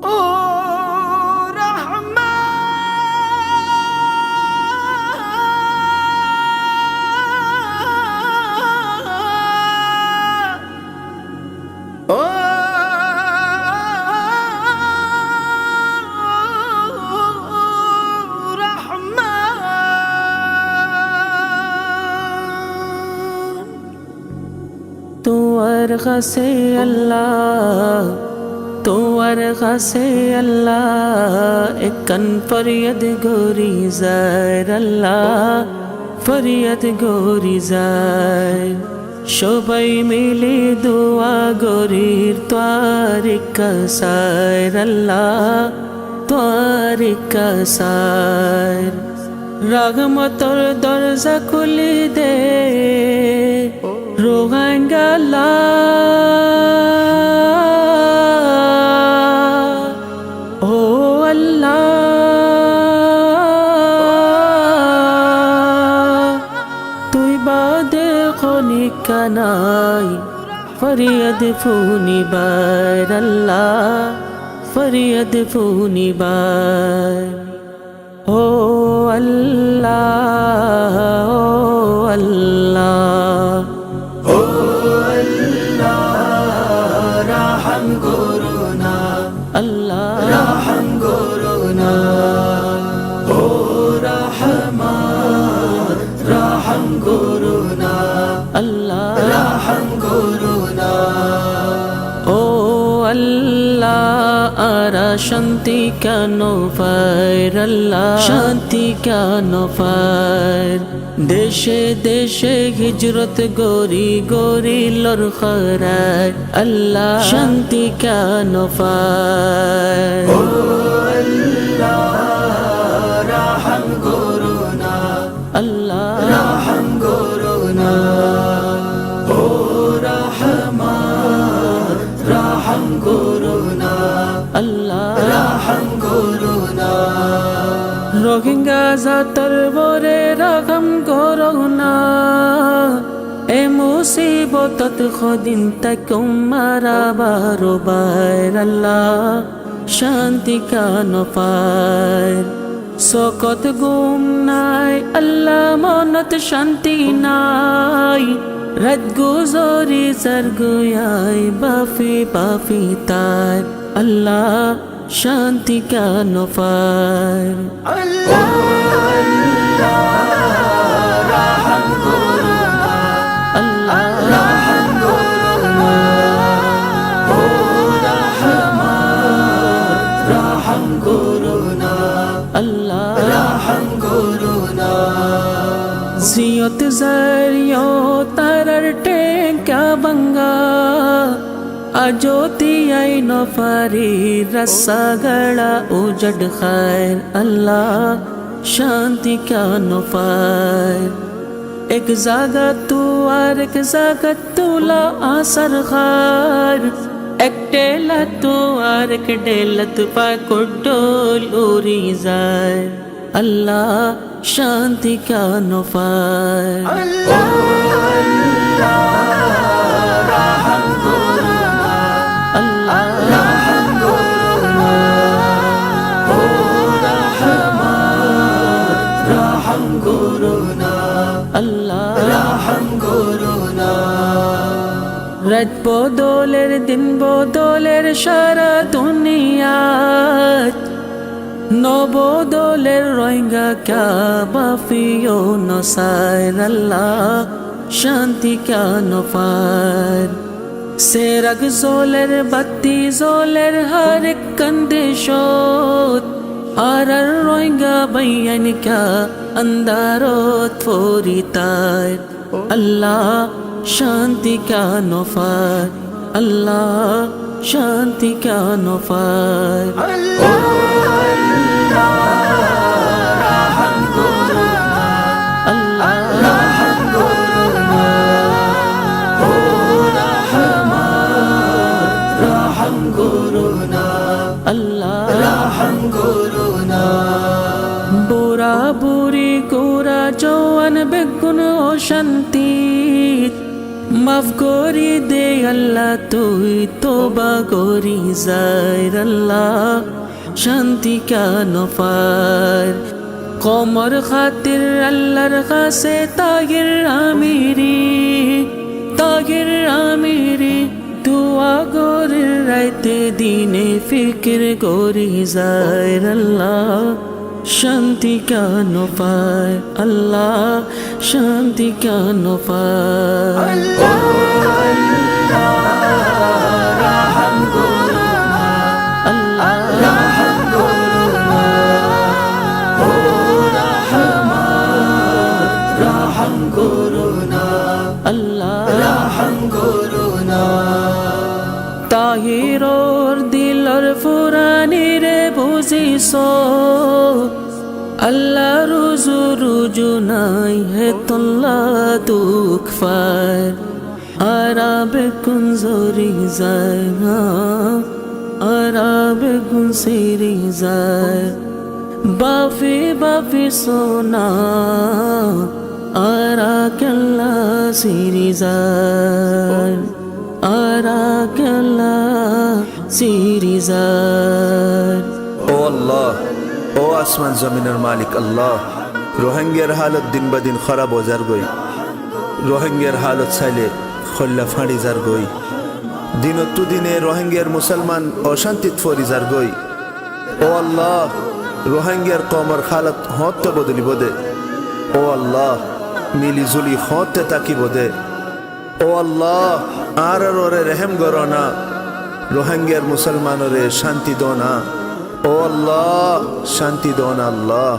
ও রহমান ও রহমান তোমার কাছে আল্লাহ তোমার কাছে আল্লাহ একন ফরিয়াদ গরি যায় আল্লাহ ফরিয়াদ গরি যায় সবাই মিলে দোয়া গরির তোয়ার কাসায় আল্লাহ তোয়ার কাসায় রহমতর দরজা খুলে দে রোহাঙ্গালা ও আল্লাহ তুই বাদে খনিকা নাই ফরিয়াদ ফুনিবার আল্লাহ ফরিয়াদ ফুনিবার ও আল্লাহ ও আল্লাহ ও আল্লাহ রহম করুনা আল্লাহ রহম করুনা ও রহমান রহম করুনা আল্লাহ রহম করুনা ও আল্লাহ আরা শান্তি কেন পায় আল্লাহ শান্তি কেন পায় দেশে দেশে হিজরত গরি গরি লর খরায় আল্লাহ শান্তি কেন পায় ও আল্লাহ রহম করুনা আল্লাহ রহম করুনা ও রহমান রহম করুনা আল্লাহ রহম করুনা রোহিঙ্গা জাতর বরে রহম করুনা এ মুসিবতত খদিন তক মারা বারবার আল্লাহ শান্তি কান পায় সকত গুম নাই আল্লাহ মনত শান্তি নাই রাত গুজরি সরগুয়াই বাফি বাফি তার আল্লাহ শান্তি কেন পায় আল্লাহ রহম করুনা আল্লাহ রহম করুনা ও রহমান রহম করুনা আল্লাহ রহম করুনা জিয়ত জারিয়ো তারার টেকা বঙ্গা আজোতি আই নফারি রসগড় উজড খায় আল্লাহ শান্তি কেন পায় এক জাগত তু আর এক জাগত তুলা আসর খার এক ডেলা তু আর এক ডেলত পা কুডোল উড়ি যায় আল্লাহ শান্তি কেন পায় আল্লাহ রহম করুনা আল্লাহ রহম করুনা ও রহমান রহম করুনা আল্লাহ রহম করুনা রাত বদলের দিন বদলের সারা দুনিয়াত নবদলের রোহিঙ্গা কাবাফিও নসায় আল্লাহ শান্তি কেন পায় সেরাগ জোলের বাতি জোলের হর এক কন্দিশত আর রোহিঙ্গা বাইয়ান কা अंधारोत फोरिताय अल्लाह शांति का नौफार अल्लाह शांति का नौफार বুড়া বুড়ি গোরা জওয়ান বেগুন ও শান্তি মাফ করি দে আল্লাহ তুই তোবা করি যার আল্লাহ শান্তি কেন পার কমর খাতির আল্লাহর কাছে তাগির আমিরি দুয়া গরির রাইতে দিনে ফিকির করি যার আল্লাহ শান্তি কেন পায় আল্লাহ শান্তি কেন পায় তাহিরর দিলর ফুরানি রে বুঝিস আল্লাহ রুজু নাই হে তোল্লা দুঃখ ফার আরাব কুঞ্জরি যায় আরাব গুনসিরি যায় বাফি সোনা আরা কেল্লা সিরি যায় আরা কেল্লা সিরি যায় ও আল্লাহ ও আসমান জমিনের মালিক আল্লাহ রোহিঙ্গার হালত দিন বা দিন খারাপ হজার গই রোহিঙ্গার হালত চাইলে খল্লা ফাঁড়ি যার গই দিনত্তু দিনে রোহিঙ্গার মুসলমান অশান্তিত ফরিজার গই ও আল্লাহ রোহিঙ্গার কমর হালত হতে বদলিব দে ও আল্লাহ মিলি জুলি হতে তাকিব দে ও আল্লাহ আর ওরে রেহেম করো না রোহিঙ্গার মুসলমানরে শান্তি দো না ও আল্লাহ শান্তি দো না আল্লাহ